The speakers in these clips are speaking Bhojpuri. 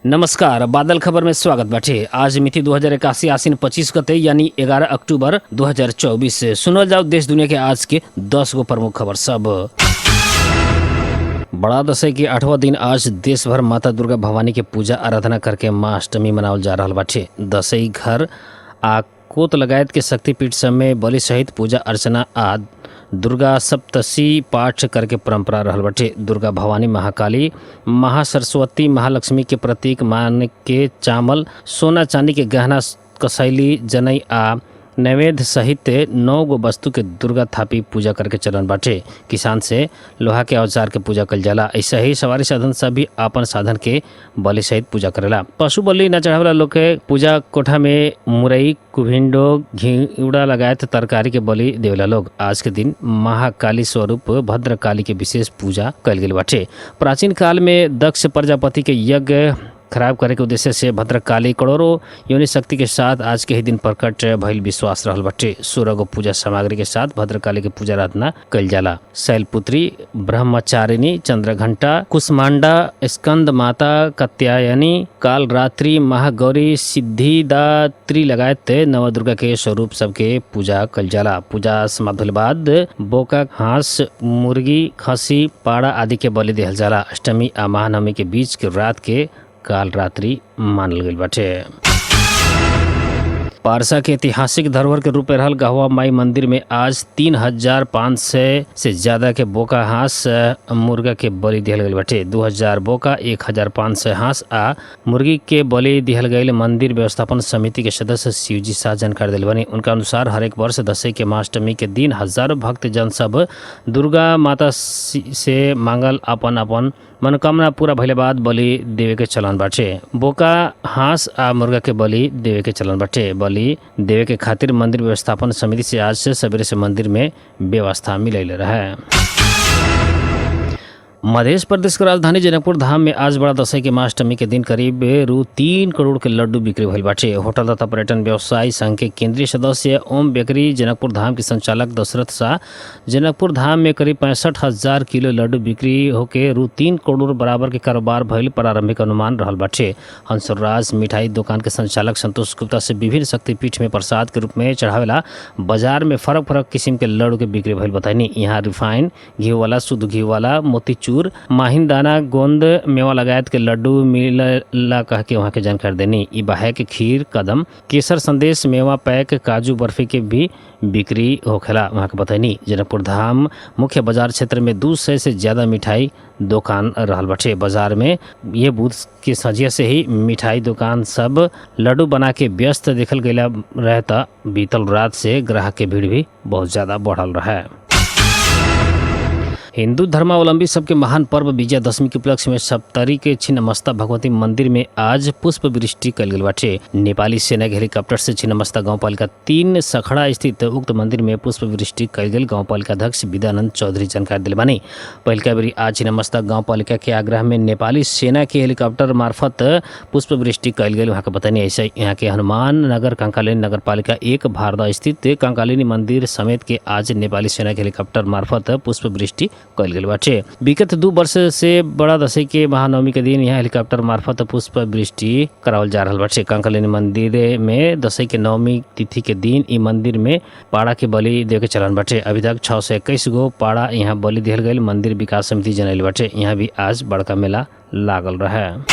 नमस्कार, बादल खबर में स्वागत बाटे। आज मिति 2081 आसीन 25 गते यानी 11 अक्टूबर 2024 सुनल जाओ देश दुनिया के आज के 10 गो प्रमुख खबर सब। बड़ा दशई के 8वां दिन आज देश भर माता दुर्गा भवानी के पूजा आराधना करके माँ अष्टमी मनावल जा रहा बाटे। दशई घर आ कोत लगायत के शक्तिपीठ सब में बलि सहित पूजा अर्चना आ दुर्गा सप्तशी पाठ करके परंपरा रहल बाटे। दुर्गा भवानी, महाकाली, महासरस्वती, महालक्ष्मी के प्रतीक मान के चावल, सोना चांदी के गहना, कसैली, जनई आ नैवेद्य सहित 9 गो वस्तु के दुर्गा थापी पूजा करके चलन बाटे। किसान से लोहा के औजार के पूजा कल जाला। ऐसा ही सवारी साधन सब भी आपन साधन के बलि सहित पूजा करेला। पशु बलि न चढ़ावेला लोग के पूजा कोठा में मुरई, कुभिंडो, घिउड़ा लगायत तरकारी के बलि देवेला लोग। आज के दिन महाकाली स्वरूप भद्रकाली के विशेष पूजा कल गेल बाटे। प्राचीन काल में दक्ष प्रजापति के यज्ञ खराब करे के उद्देश्य से भद्रकाली करोड़ों योनि शक्ति के साथ आज के ही दिन प्रकट भइल विश्वास रहल बाटे। 16 गो पूजा सामग्री के साथ भद्रकाली के पूजा आराधना कल जाला। शैलपुत्री, ब्रह्मचारिणी, चंद्रघंटा, कुष्मांडा, स्कंद माता, कात्यायनी, कालरात्रि, महागौरी, सिद्धिदात्री लगायत नवदुर्गा के स्वरूप सबके पूजा कल जाला। पूजा समाप्त होले बाद बोका, हांस, मुर्गी, खसी, पाड़ा आदि के बलि देहल जाला। अष्टमी आ महानवमी के बीच के रात के काल रात्रि मानल गईल बाटे। पारसा के ऐतिहासिक धरोहर के रूप में रहल गहवा माई मंदिर में आज 3500 से ज्यादा के बोका, हांस, मुर्गा के बलि दिहल गईल बाटे। 2000 बोका, 1500 हांस आ मुर्गी के बलि दिहल गईल मंदिर व्यवस्थापन समिति के सदस्य शिवजी शाह जानकारी दिल बनी। उनका अनुसार हर एक वर्ष दशई के महाअष्टमी के दिन हजारों भक्त जन सब दुर्गा माता से मांगल अपन मनोकामना पूरा भइले बाद बलि देवे के चलन बाटे। बोका, हांस आ मुर्गा के बलि देवे के चलन बाटे। बलि देवे के खातिर मंदिर व्यवस्थापन समिति से आज से सवेरे से मंदिर में व्यवस्था मिलैले रहे। मध्य प्रदेश के राजधानी जनकपुर धाम में आज बड़ा दशई के महाअष्टमी के दिन करीब रु 3 करोड़ के लड्डू बिक्री भइल बाटे। होटल तथा पर्यटन व्यवसायी संघ के केंद्रीय सदस्य ओम बेकरी जनकपुर धाम के संचालक दशरथ शाह जनकपुर धाम में करीब 65,000 किलो लड्डू बिक्री होके रु 3 करोड़ बराबर के कारोबार भइल प्रारंभिक अनुमान रहल बाटे। हंसराज मिठाई दुकान के संचालक संतोष गुप्ता से विभिन्न शक्तिपीठ में प्रसाद के रूप में चढ़ावेला बाजार में फरक किस्म के लड्डू के बिक्री भइल बताइनी। यहाँ रिफाइन घी वाला, शुद्ध घी वाला, मोतीचूर, माहिंदाना, गोंद, मेवा लगायत के लड्डू मिलला कह के वहाँ के जानकारी देनी। ई बाहे के खीर, कदम, केसर संदेश, मेवा पैक, काजू बर्फी के भी बिक्री होखेला वहाँ के बताइनी। जनकपुर धाम मुख्य बाजार क्षेत्र में 200 से ज्यादा मिठाई दुकान रहल बाटे। बाजार में ये बूथ के सजिया से ही मिठाई दुकान सब लड्डू बना के व्यस्त देखल गया रहता। बीतल रात से ग्राहक के भीड़ भी बहुत ज्यादा बढ़ल रहा। हिंदू धर्मावलंबी सबके महान पर्व विजयादशमी के उपलक्ष्य में सप्तरी के छिन्नमस्ता भगवती मंदिर में आज पुष्प वृष्टि कल गेल बाटे। नेपाली सेना के हेलीकॉप्टर से छिन्नमस्ता गाँव पालिका 3 सखड़ा स्थित उक्त मंदिर में पुष्प वृष्टि कल गेल गाँव पालिका अध्यक्ष विद्यानंद चौधरी जानकारी दिले बानी। पहिलका बेरी आज छिन्नमस्ता गाँव पालिका के आग्रह में नेपाली सेना के हेलीकॉप्टर मार्फत पुष्प वृष्टि कल गेल वहाँ के बतानी। ऐसे यहाँ के हनुमान नगर कंकालिनी नगर पालिका 1 भारदा स्थित कंकालिनी मंदिर समेत के आज नेपाली सेना के हेलीकॉप्टर मार्फत पुष्प वृष्टि कल गेल बाटे। विगत 2 वर्ष से बड़ा दशई के महानवमी के दिन यहाँ हेलीकॉप्टर मार्फत पुष्प वृष्टि करावल जा रहल बाटे। कंकालिनी मंदिर में दशई के नवमी तिथि के दिन ई मंदिर में पाड़ा के बलि देवे के चलन बाटे। अभी तक 621 गो पाड़ा यहाँ बलि दिहल गईल मंदिर विकास समिति जनैल बाटे। यहाँ भी आज बड़का मेला लागल रहा।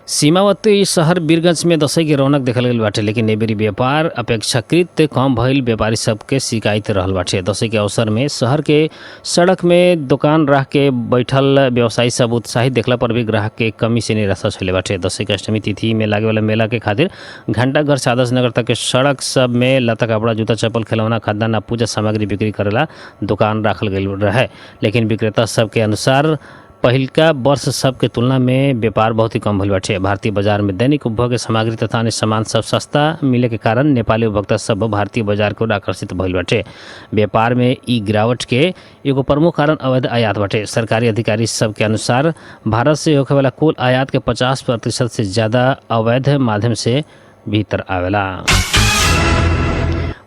सीमावर्ती शहर वीरगंज में दशई के रौनक देखल गईल बाटे, लेकिन ए बेरी व्यापार अपेक्षाकृत कम भइल व्यापारी सबके शिकायत रहल बाटे। दशई के अवसर में शहर के सड़क में दुकान रख के बैठल व्यवसायी सब उत्साहित देखला पर भी ग्राहक के कमी से निराशा छले बाटे। दशई के अष्टमी तिथि में लागे वाला मेला के खातिर घंटाघर से आदर्श नगर तक के सड़क सब में लता कपड़ा, जूता चप्पल, खिलौना, खाद्यान्न, पूजा सामग्री बिक्री करेला दुकान रखल गईल रहे। लेकिन विक्रेता सब के अनुसार पहिलका वर्ष सब के तुलना में व्यापार बहुत ही कम भइल बाटे। भारतीय बाजार में दैनिक उपभोग के सामग्री तथा अन्य सामान सब सस्ता मिले के कारण नेपाली उपभोक्ता सब भारतीय बाजार को आकर्षित भइल बाटे। व्यापार में ई गिरावट के एगो प्रमुख कारण अवैध आयात बाटे। सरकारी अधिकारी सब के अनुसार भारत से होखे वाला कुल आयात के 50% से ज्यादा अवैध माध्यम से भीतर आवेला।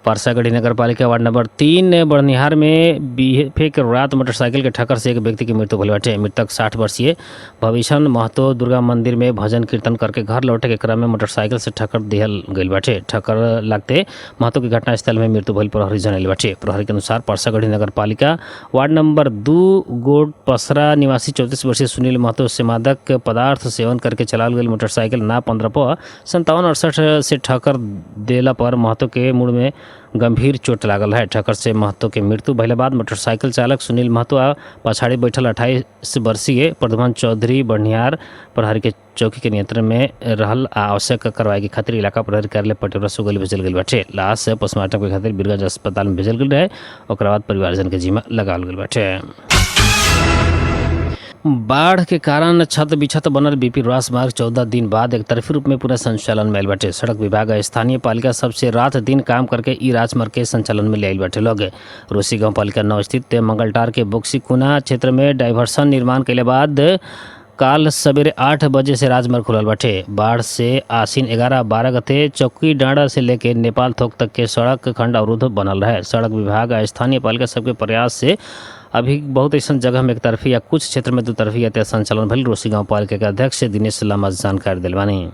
परसागढ़ी नगर पालिका वार्ड नंबर 3 बड़निहार में बीएफए के रात मोटरसाइकिल के ठक्कर से एक व्यक्ति की मृत्यु भइल बाटे। मृतक 60 वर्षीय भविष्यन महतो दुर्गा मंदिर में भजन कीर्तन करके घर लौटे के क्रम में मोटरसाइकिल से ठक्कर दिहल गइल बाटे। ठक्कर लगते महतो की घटनास्थल में मृत्यु भइल प्रहरी जनैले बाटे। प्रहरी के अनुसार परसागढ़ी नगर पालिका वार्ड नंबर 2 गोड पसरा निवासी 34 वर्षीय सुनील महतो से मादक पदार्थ सेवन करके चलाल गई मोटरसाइकिल ना 15 पर 5768 से ठक्कर देला पर महतो के मुड़ में गंभीर चोट लागल है। ठक्कर से महतो के मृत्यु भइला बाद मोटरसाइकिल चालक सुनील महतो आ पछाड़ी बैठल 28 वर्षीय प्रद्युमन चौधरी बड़निहार प्रहरी के चौकी के नियंत्रण में रहल आ आवश्यक कार्रवाई के खातिर इलाका प्रहरी कार्यालय पटेवरा सुगल भेजल गई बाटे। लाश पोस्टमार्टम के खातिर बीरगंज अस्पताल में भेजल गई रहे। ओकरा बाद परिवारजन के जिम्मा लगावल गई बाटे। बाढ़ के कारण छत बिछत बनल बीपी रास मार्ग 14 दिन बाद एक तरफी रूप में पूरा संचालन में आयल बाटे। सड़क विभाग आ स्थानीय पालिका सबसे रात दिन काम करके ई राजमार्ग के संचालन में ले आयल बाटे। लोग रोसी गांव पालिका 9 स्थित मंगलटार के बोक्सीकुना क्षेत्र में डाइवर्सन निर्माण के बाद काल सवेरे 8 बजे से राजमार्ग खुलल बाटे। बाढ़ से आसीन 11-12 गते चौकी डांडा से लेके नेपाल थोक तक के सड़क खंड अवरुद्ध बनल रहे। सड़क विभाग आ स्थानीय पालिका सबके प्रयास से अभी बहुत ऐसा जगह में एक तरफी या कुछ क्षेत्र में 2 तरफी यातायात संचालन भइल। रोसी गांव पालिका के अध्यक्ष दिनेश लामा जानकारी दिलवानी।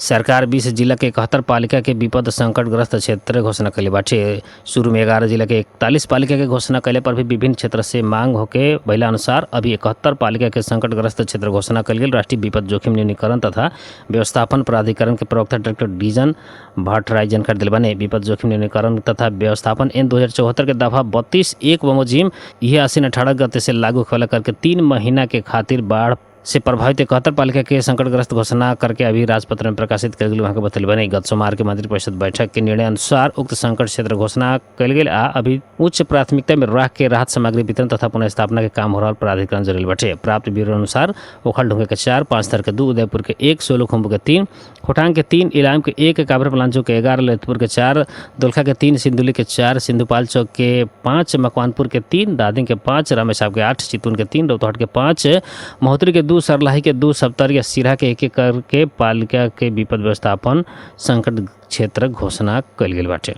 सरकार 20 जिला के 71 पालिका के विपद संकटग्रस्त क्षेत्र घोषणा कैले बाटे। शुरू में 11 जिला के 41 पालिका के घोषणा कैले पर भी विभिन्न क्षेत्र से मांग होके भइला अनुसार अभी 71 पालिका के संकटग्रस्त क्षेत्र घोषणा कैल गेल। राष्ट्रीय विपद जोखिम न्यूनीकरण तथा व्यवस्थापन प्राधिकरण के प्रवक्ता डॉक्टर डीजन भट्टराई जानकारी दिलवाने। विपद जोखिम न्यूनीकरण तथा व्यवस्थापन एन 2074 के दफा 32(1) बमोजिम यह आसीन 18 गते से लागू होने करके 3 महीना के खातिर बाढ़ से प्रभावित 71 पालिका के संकटग्रस्त घोषणा करके अभी राजपत्र में प्रकाशित कर वहाँ के बतल बने। गत सोमवार के मंत्री परिषद बैठक के निर्णय अनुसार उक्त संकट क्षेत्र घोषणा कल गई आ अभी उच्च प्राथमिकता में राख के राहत सामग्री वितरण तथा पुनर्स्थापना के काम हो रहा प्राधिकरण जरिए बाटे। प्राप्त ब्यूरो अनुसार ओखलढुंगे के 4, पाँचथर के 2, उदयपुर के 1, सोलुखुम्बु के 3, खोटांग के 3, इलाम के 1, काबर पलांचो के 11, ललितपुर के 4, दोलखा के 3, सिंधुली के 4, सिंधुपाल चौक के 5, मकवानपुर के 3, दादिंग के 5, रामेसाब के 8, चितून के 3, रौतहट के 5, महोत्तरी के 2, सरलाही के 2, सप्तरिया सिरा के 1 करके पालिका के विपद व्यवस्थापन संकट क्षेत्र घोषणा कल गेल बाटे।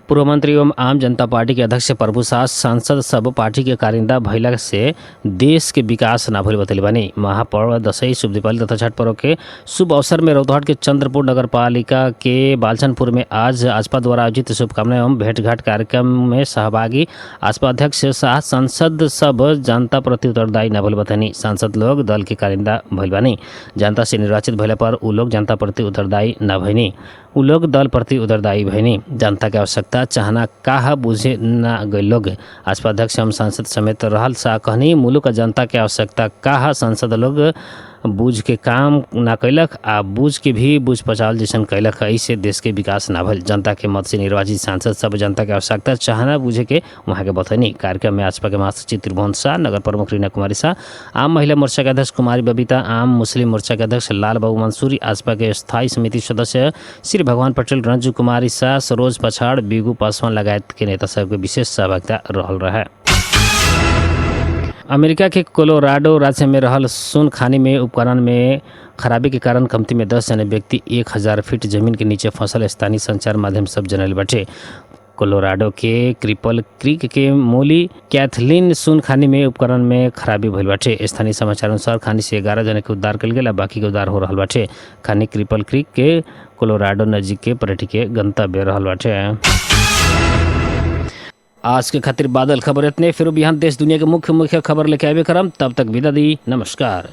पूर्व मंत्री एवं आम जनता पार्टी के अध्यक्ष प्रभु शाह सांसद सब पार्टी के कारिंदा भइला से देश के विकास ना भइल बतैले बानी। महापर्व दशई, शुभ दीपावली तथा छठ पर्व के शुभ अवसर में रौतहट के चंद्रपुर नगर पालिका के बालचनपुर में आज आजपा द्वारा आयोजित शुभकामना एवं भेंटघाट कार्यक्रम में सहभागी आजपा अध्यक्ष शाह सांसद सब जनता प्रति उत्तरदायी ना भइल बतैनी। सांसद लोग दल के कारिंदा भइल बानी। जनता से निर्वाचित भइला पर उ लोग जनता प्रति उत्तरदायी ना भइनी, उ लोग दल प्रति उत्तरदायी भइनी। जनता के आवश्यकता चाहना काहा बुझे ना गए लोग। आजपा अध्यक्ष हम सांसद समेत रहल सा कहनी मुल्क जनता के आवश्यकता काहा सांसद लोग बूझ के काम ना कैलक आ बूझ के भी बूझ पचाल जैसन कैलक। ऐसे देश के विकास ना भइल। जनता के मत से निर्वाचित सांसद सब जनता के आवश्यकता चाहना बुझे के वहाँ के बतैनी। कार्यक्रम में आजपा के महासचिव त्रिभुवन शाह, नगर प्रमुख रीना कुमारी शाह, आम महिला मोर्चा के अध्यक्ष कुमारी बबीता, आम मुस्लिम मोर्चा के अध्यक्ष लाल बाबू मंसूरी, आजपा के स्थायी समिति सदस्य श्री भगवान पटेल, रंजू कुमारी शाह, सरोज पछाड़, बिगू पासवान लगायत के नेता सब के विशेष सहभागिता रहल रहे। अमेरिका के कोलोराडो राज्य में रहल सोन खानी में उपकरण में खराबी के कारण कमती में 10 जने व्यक्ति 1000 फीट जमीन के नीचे फंसल स्थानीय संचार माध्यम सब जनल बाटे। कोलोराडो के क्रिपल क्रीक के मोली कैथलीन सोन खानी में उपकरण में खराबी भइल बाटे। स्थानीय समाचार अनुसार खानी से 11 जने के उद्धार कल गेल, बाकी के उद्धार हो रहल बाटे। खानी क्रिपल क्रीक के कोलोराडो नजीक के पर्यटक के गंतव्य रहल बाटे। आज के खातिर बादल खबर इतने, फिर बिहान देश दुनिया के मुख्य खबर लेके आवे करम। तब तक विदा दी, नमस्कार।